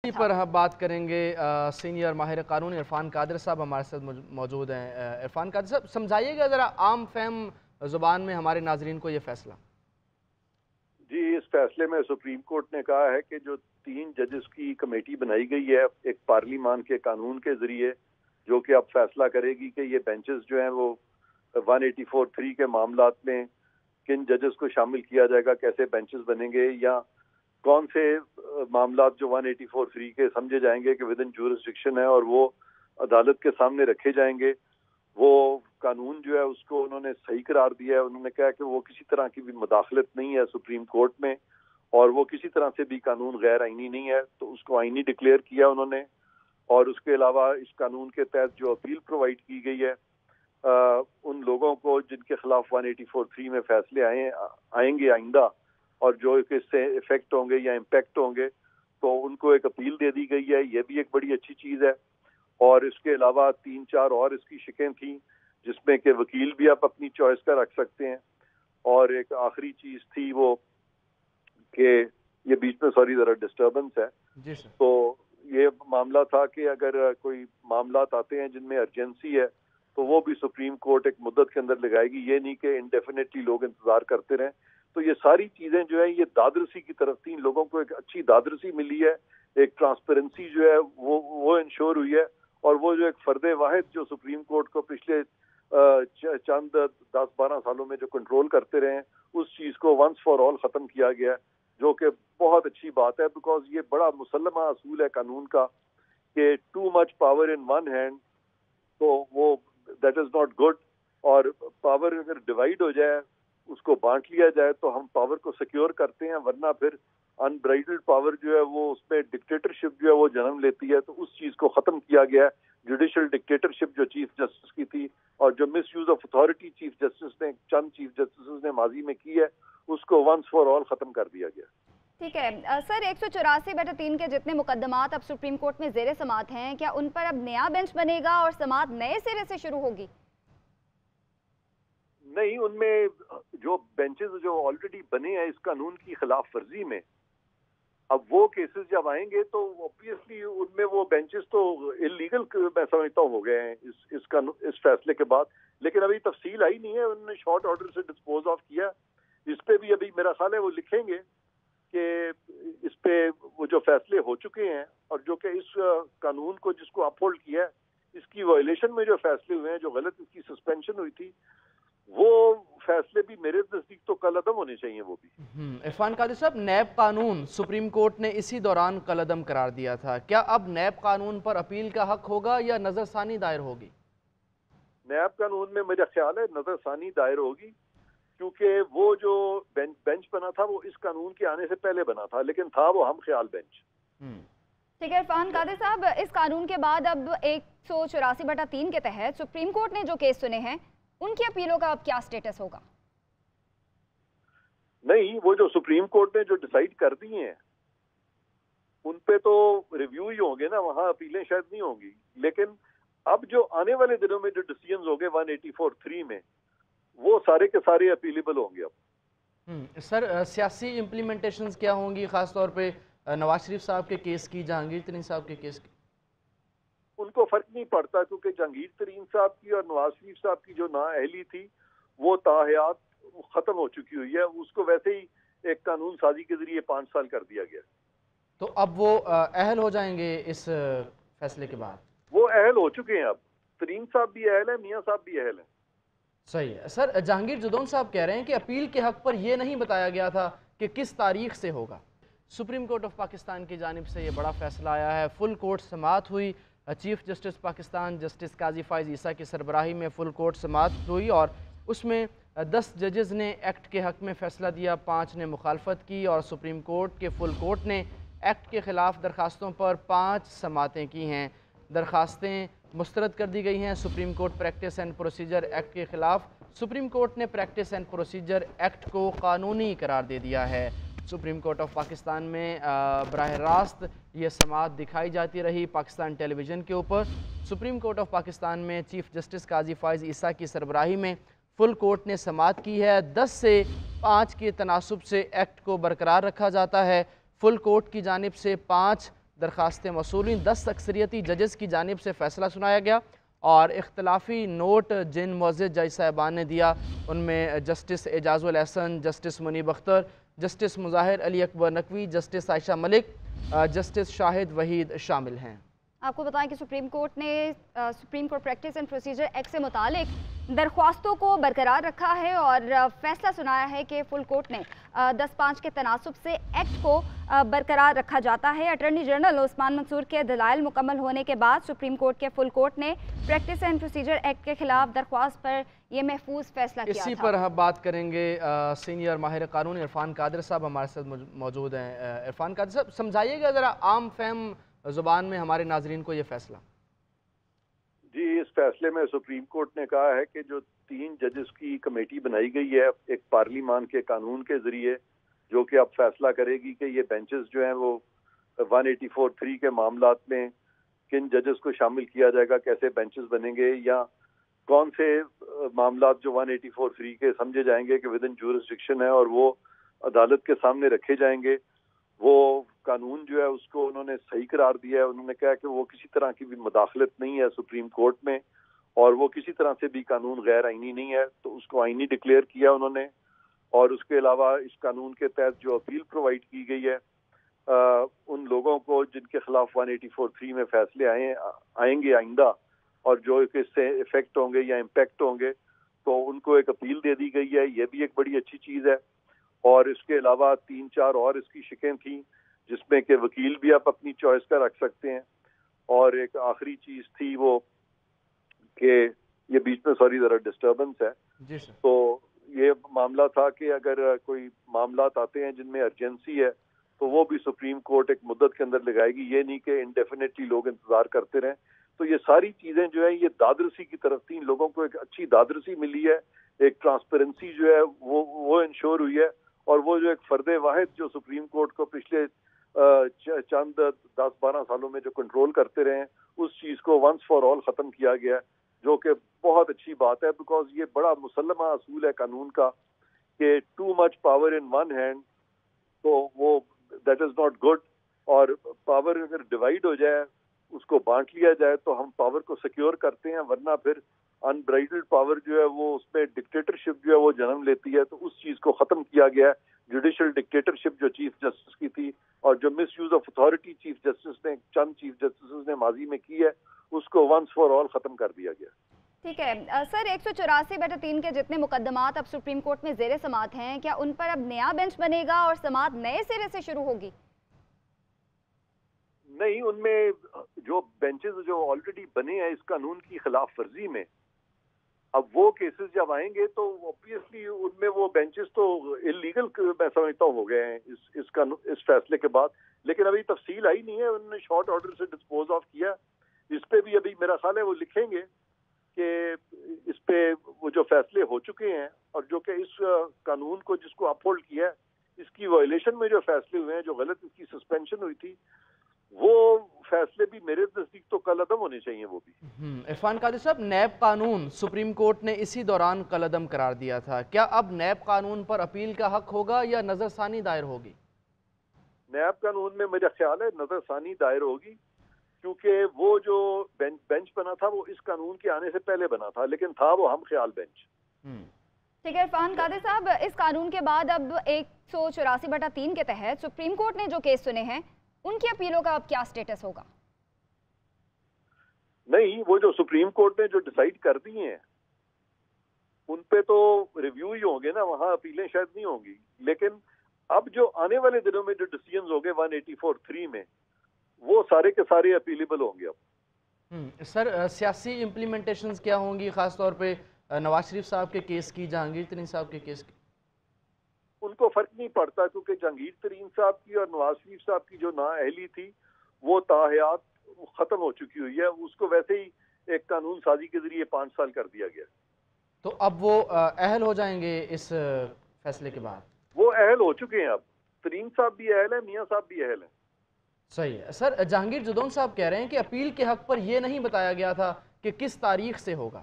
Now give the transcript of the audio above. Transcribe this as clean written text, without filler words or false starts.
پر ہم بات کریں گے سینئر ماہر قانون عرفان قادر صاحب ہمارے ساتھ موجود ہیں۔ عرفان قادر صاحب سمجھائیے گا ذرا عام فہم زبان میں ہمارے ناظرین کو یہ فیصلہ۔ جی، اس فیصلے میں سپریم کورٹ نے کہا ہے کہ جو 3 ججز کی کمیٹی بنائی گئی ہے ایک پارلیمان کے قانون کے ذریعے، جو کہ اب فیصلہ کرے گی کہ یہ بینچز جو ہیں وہ 184(3) کے معاملات میں کن ججز کو شامل کیا جائے گا، کیسے بینچز بنیں گے، یا کون سے معاملات جو 184(3) کے سمجھے جائیں گے کہ ود ان جورسڈکشن ہے اور وہ عدالت کے سامنے رکھے جائیں گے۔ وہ قانون جو ہے اس کو انہوں نے صحیح قرار دیا ہے۔ انہوں نے کہا کہ وہ کسی طرح کی بھی مداخلت نہیں ہے سپریم کورٹ میں، اور وہ کسی طرح سے بھی قانون غیر آئینی نہیں ہے، تو اس کو آئینی ڈکلیئر کیا انہوں نے۔ اور اس کے علاوہ اس قانون کے تحت جو اپیل پرووائڈ کی گئی ہے ان لوگوں کو جن کے خلاف 184(3) میں فیصلے آئیں گے آئندہ، اور جو اس سے افیکٹ ہوں گے یا امپیکٹ ہوں گے، تو ان کو ایک اپیل دے دی گئی ہے۔ یہ بھی ایک بڑی اچھی چیز ہے۔ اور اس کے علاوہ 3-4 اور اس کی شکیں تھیں، جس میں کہ وکیل بھی آپ اپنی چوائس کا رکھ سکتے ہیں۔ اور ایک آخری چیز تھی وہ کہ یہ بیچ میں ذرا ڈسٹربنس ہے جی سر۔ تو یہ معاملہ تھا کہ اگر کوئی معاملات آتے ہیں جن میں ارجنسی ہے تو وہ بھی سپریم کورٹ ایک مدت کے اندر لگائے گی، یہ نہیں کہ انڈیفینیٹلی لوگ انتظار کرتے رہیں۔ تو یہ ساری چیزیں جو ہیں یہ دادرسی کی طرف تھیں، لوگوں کو ایک اچھی دادرسی ملی ہے، ایک ٹرانسپیرنسی جو ہے وہ انشور ہوئی ہے، اور وہ جو ایک فرد واحد جو سپریم کورٹ کو پچھلے چند 10-12 سالوں میں جو کنٹرول کرتے رہے ہیں، اس چیز کو ونس فار آل ختم کیا گیا ہے، جو کہ بہت اچھی بات ہے، بیکاز یہ بڑا مسلمہ اصول ہے قانون کا کہ too much power in one hand, تو وہ دیٹ از ناٹ گڈ۔ اور پاور اگر ڈیوائڈ ہو جائے، اس کو بانٹ لیا جائے تو ہم پاور کو سیکیور کرتے ہیں، ورنہ پھر انبرائڈلڈ پاور جو ہے وہ اس میں ڈکٹیٹرشپ جو ہے وہ جنم لیتی ہے۔ تو اس چیز کو ختم کیا گیا ہے۔ جوڈیشل ڈکٹیٹرشپ جو چیف جسٹس کی تھی اور جو misuse of authority chief justice نے چند چیف جسٹس نے ماضی میں کی ہے، اس کو ونس فار آل ختم کر دیا گیا۔ ٹھیک ہے سر، 184/3 کے جتنے مقدمات اب سپریم کورٹ میں زیر سماعت ہیں، کیا ان پر اب نیا بینچ بنے گا اور سماعت نئے سرے سے شروع ہوگی؟ نہیں، ان میں جو بینچز جو آلریڈی بنے ہیں اس قانون کی خلاف ورزی میں، اب وہ کیسز جب آئیں گے تو اوبویسلی ان میں وہ بینچز تو انلیگل میں سمجھتا ہوں ہو گئے ہیں اس فیصلے کے بعد، لیکن ابھی تفصیل آئی نہیں ہے، انہوں نے شارٹ آرڈر سے ڈسپوز آف کیا۔ اس پہ بھی ابھی میرا خیال ہے وہ لکھیں گے کہ اس پہ وہ جو فیصلے ہو چکے ہیں اور جو کہ اس قانون کو جس کو اپ ہولڈ کیا ہے، اس کی وائلیشن میں جو فیصلے ہوئے ہیں، جو غلط اس کی سسپینشن ہوئی تھی، وہ فیصلے بھی میرے نزدیک تو کالعدم ہونے چاہیے وہ بھی۔ عرفان قادر صاحب، نیب قانون سپریم کورٹ نے اسی دوران کالعدم قرار دیا تھا، کیا اب نیب قانون پر اپیل کا حق ہوگا یا نظر ثانی دائر ہوگی؟ نیب قانون میں میرا خیال ہے نظر ثانی دائر ہوگی، کیونکہ وہ جو بینچ بنا تھا وہ اس قانون کے آنے سے پہلے بنا تھا، لیکن تھا وہ ہم خیال بینچ۔ ٹھیک ہے عرفان قادر صاحب، اس قانون کے بعد اب 184/3 کے تحت سپریم کورٹ نے جو کیس سنے ہیں ان کی اپیلوں کا اب کیا سٹیٹس ہوگا؟ نہیں، وہ جو سپریم کورٹ نے جو ڈیسائیڈ کر دی ہیں ان پہ تو ریویو ہی ہوں گے نا، وہاں اپیلیں شاید نہیں ہوں گی، لیکن اب جو آنے والے دنوں میں جو ڈیسیژنز ہوں گے 184(3) میں، وہ سارے کے سارے اپیلیبل ہوں گے اب۔ سر، سیاسی امپلیمنٹیشنز کیا ہوں گی، خاص طور پہ نواز شریف صاحب کے کیس کی، جہانگیر ترین صاحب کے کیس کی؟ ان کو فرق نہیں پڑتا، کیونکہ جہانگیر ترین صاحب کی اور نواز شریف صاحب کی جو نااہلی تھی وہ تاحیات ختم ہو چکی ہوئی ہے، اس کو ویسے ہی ایک قانون سازی کے ذریعے 5 سال کر دیا گیا۔ تو اب وہ اہل ہو جائیں گے اس فیصلے کے بعد؟ وہ اہل ہو چکے ہیں، اب ترین صاحب بھی اہل ہیں، میاں صاحب بھی اہل ہیں۔ صحیح ہے سر۔ جہانگیر جدون صاحب کہہ رہے ہیں کہ اپیل کے حق پر یہ نہیں بتایا گیا تھا کہ کس تاریخ سے ہوگا۔ سپریم کورٹ آف پاکستان کی جانب سے یہ بڑا فیصلہ آیا ہے، فل کورٹ سماعت ہوئی، چیف جسٹس پاکستان جسٹس قاضی فائز عیسیٰ کی سربراہی میں فل کورٹ سماعت ہوئی، اور اس میں 10 ججز نے ایکٹ کے حق میں فیصلہ دیا، 5 نے مخالفت کی، اور سپریم کورٹ کے فل کورٹ نے ایکٹ کے خلاف درخواستوں پر 5 سماعتیں کی ہیں۔ درخواستیں مسترد کر دی گئی ہیں supreme court practice and procedure act کے خلاف۔ سپریم کورٹ نے پریکٹس اینڈ پروسیجر ایکٹ کو قانونی قرار دے دیا ہے۔ سپریم کورٹ آف پاکستان میں براہ راست یہ سماعت دکھائی جاتی رہی پاکستان ٹیلی ویژن کے اوپر۔ سپریم کورٹ آف پاکستان میں چیف جسٹس قاضی فائز عیسیٰ کی سربراہی میں فل کورٹ نے سماعت کی ہے۔ 10 سے 5 کے تناسب سے ایکٹ کو برقرار رکھا جاتا ہے۔ فل کورٹ کی جانب سے 5 درخواستیں موصول ہوئیں. 10 اکثریتی ججز کی جانب سے فیصلہ سنایا گیا اور اختلافی نوٹ جن معزز جج صاحبان نے دیا ان میں جسٹس اعجاز الحسن، جسٹس منیب اختر، جسٹس مظاہر علی اکبر نقوی، جسٹس عائشہ ملک، جسٹس شاہد وحید شامل ہیں. آپ کو بتائیں کہ سپریم کورٹ نے supreme court practice and procedure act سے متعلق درخواستوں کو برقرار رکھا ہے اور فیصلہ سنایا ہے کہ فل کورٹ نے 10-5 کے تناسب سے ایکٹ کو برقرار رکھا جاتا ہے. اٹارنی جنرل عثمان منصور کے دلائل مکمل ہونے کے بعد سپریم کورٹ کے فل کورٹ نے پریکٹس اینڈ پروسیجر ایکٹ کے خلاف درخواست پر یہ محفوظ فیصلہ کیا تھا. اسی پر ہم بات کریں گے. سینئر ماہر قانون عرفان قادر صاحب ہمارے ساتھ موجود ہیں. عرفان قادر صاحب سمجھائیے گا ذرا عام فہم زبان میں ہمارے ناظرین کو یہ فیصلہ. جی اس فیصلے میں سپریم کورٹ نے کہا ہے کہ جو 3 ججز کی کمیٹی بنائی گئی ہے ایک پارلیمان کے قانون کے ذریعے جو کہ اب فیصلہ کرے گی کہ یہ بینچز جو ہیں وہ 184(3) کے معاملات میں کن ججز کو شامل کیا جائے گا، کیسے بینچز بنیں گے، یا کون سے معاملات جو 184(3) کے سمجھے جائیں گے کہ ود ان جورسڈکشن ہے اور وہ عدالت کے سامنے رکھے جائیں گے. وہ قانون جو ہے اس کو انہوں نے صحیح قرار دیا ہے. انہوں نے کہا کہ وہ کسی طرح کی بھی مداخلت نہیں ہے سپریم کورٹ میں اور وہ کسی طرح سے بھی قانون غیر آئینی نہیں ہے، تو اس کو آئینی ڈکلیئر کیا انہوں نے. اور اس کے علاوہ اس قانون کے تحت جو اپیل پرووائڈ کی گئی ہے ان لوگوں کو جن کے خلاف 184(3) میں فیصلے آئیں گے آئندہ اور جو اس سے افیکٹ ہوں گے یا امپیکٹ ہوں گے تو ان کو ایک اپیل دے دی گئی ہے. یہ بھی ایک بڑی اچھی چیز ہے. اور اس کے علاوہ 3-4 اور اس کی شکیں تھیں جس میں کہ وکیل بھی آپ اپنی چوائس کا رکھ سکتے ہیں. اور ایک آخری چیز تھی وہ کہ یہ بیچ میں سوری ذرا ڈسٹربنس ہے. جی سر. تو یہ معاملہ تھا کہ اگر کوئی معاملات آتے ہیں جن میں ارجنسی ہے تو وہ بھی سپریم کورٹ ایک مدت کے اندر لگائے گی، یہ نہیں کہ انڈیفینیٹلی لوگ انتظار کرتے رہیں. تو یہ ساری چیزیں جو ہیں یہ دادرسی کی طرف تھی. لوگوں کو ایک اچھی دادرسی ملی ہے، ایک ٹرانسپیرنسی جو ہے وہ انشور ہوئی ہے. اور وہ جو ایک فرد واحد جو سپریم کورٹ کو پچھلے چند 10-12 سالوں میں جو کنٹرول کرتے رہے ہیں اس چیز کو ونس فار آل ختم کیا گیا، جو کہ بہت اچھی بات ہے. بیکاز یہ بڑا مسلمہ اصول ہے قانون کا کہ too much power in one hand تو وہ دیٹ از ناٹ گڈ. اور پاور اگر ڈیوائڈ ہو جائے اس کو بانٹ لیا جائے تو ہم پاور کو سیکیور کرتے ہیں، ورنہ پھر انبرائڈلڈ پاور جو ہے وہ اس میں ڈکٹیٹرشپ جو ہے وہ جنم لیتی ہے. تو اس چیز کو ختم کیا گیا. جوڈیشل ڈکٹیٹرشپ جو چیف جسٹس کی تھی اور جو misuse of authority chief justice نے چند چیف جسٹس نے ماضی میں کی ہے اس کو ونس فار آل ختم کر دیا گیا. ٹھیک ہے سر. 184/3 کے جتنے مقدمات اب سپریم کورٹ میں زیر سماعت ہیں، کیا ان پر اب نیا بینچ بنے گا اور سماعت نئے سرے سے شروع ہوگی؟ نہیں، ان میں جو بینچز جو آلریڈی بنے ہیں اس قانون کی خلاف ورزی میں، اب وہ کیسز جب آئیں گے تو اوبویسلی ان میں وہ بینچز تو انلیگل میں سمجھتا ہوں ہو گئے ہیں اس فیصلے کے بعد. لیکن ابھی تفصیل آئی نہیں ہے، انہوں نے شارٹ آرڈر سے ڈسپوز آف کیا. اس پہ بھی ابھی میرا خیال ہے وہ لکھیں گے کہ اس پہ وہ جو فیصلے ہو چکے ہیں اور جو کہ اس قانون کو جس کو اپ ہولڈ کیا ہے اس کی وائلیشن میں جو فیصلے ہوئے ہیں، جو غلط اس کی سسپینشن ہوئی تھی، وہ فیصلے بھی میرے نزدیک تو کل عدم ہونے چاہیے. وہ بھی عرفان قادر صاحب، نیب قانون سپریم کورٹ نے اسی دوران کل عدم قرار دیا تھا. کیا اب نیب قانون پر اپیل کا حق ہوگا یا نظر ثانی دائر ہوگی؟ نیب قانون میں میرا خیال ہے نظر ثانی دائر ہوگی، کیونکہ وہ جو بینچ بنا تھا وہ اس قانون کے آنے سے پہلے بنا تھا، لیکن تھا وہ ہم خیال بینچ. ٹھیک ہے عرفان قادر صاحب، اس قانون کے بعد اب 184/3 کے تحت سپریم کورٹ نے جو کیس سنے ہیں ان کی اپیلوں کا اب کیا سٹیٹس ہوگا؟ نہیں، وہ جو سپریم کورٹ نے جو ڈیسائیڈ کر دی ہیں ان پہ تو ریویو ہی ہوں گے نا، وہاں اپیلیں شاید نہیں ہوں گی. لیکن اب جو آنے والے دنوں میں جو ڈیسیژنز ہوں گے 184(3) میں وہ سارے کے سارے اپیلیبل ہوں گے. اب سر سیاسی امپلیمنٹیشنز کیا ہوں گی، خاص طور پہ نواز شریف صاحب کے کیس کی، جہانگیر ترین صاحب کے کیس کی؟ ان کو فرق نہیں پڑتا، کیونکہ جہانگیر ترین صاحب کی اور نواز شریف صاحب کی جو نااہلی تھی وہ تاحیات ختم ہو چکی ہوئی ہے. اس کو ویسے ہی ایک قانون سازی کے ذریعے 5 سال کر دیا گیا. تو اب وہ اہل ہو جائیں گے اس فیصلے کے بعد؟ وہ اہل ہو چکے ہیں. اب ترین صاحب بھی اہل ہیں، میاں صاحب بھی اہل ہیں. صحیح ہے. سر جہانگیر جدون صاحب کہہ رہے ہیں کہ اپیل کے حق پر یہ نہیں بتایا گیا تھا کہ کس تاریخ سے ہوگا.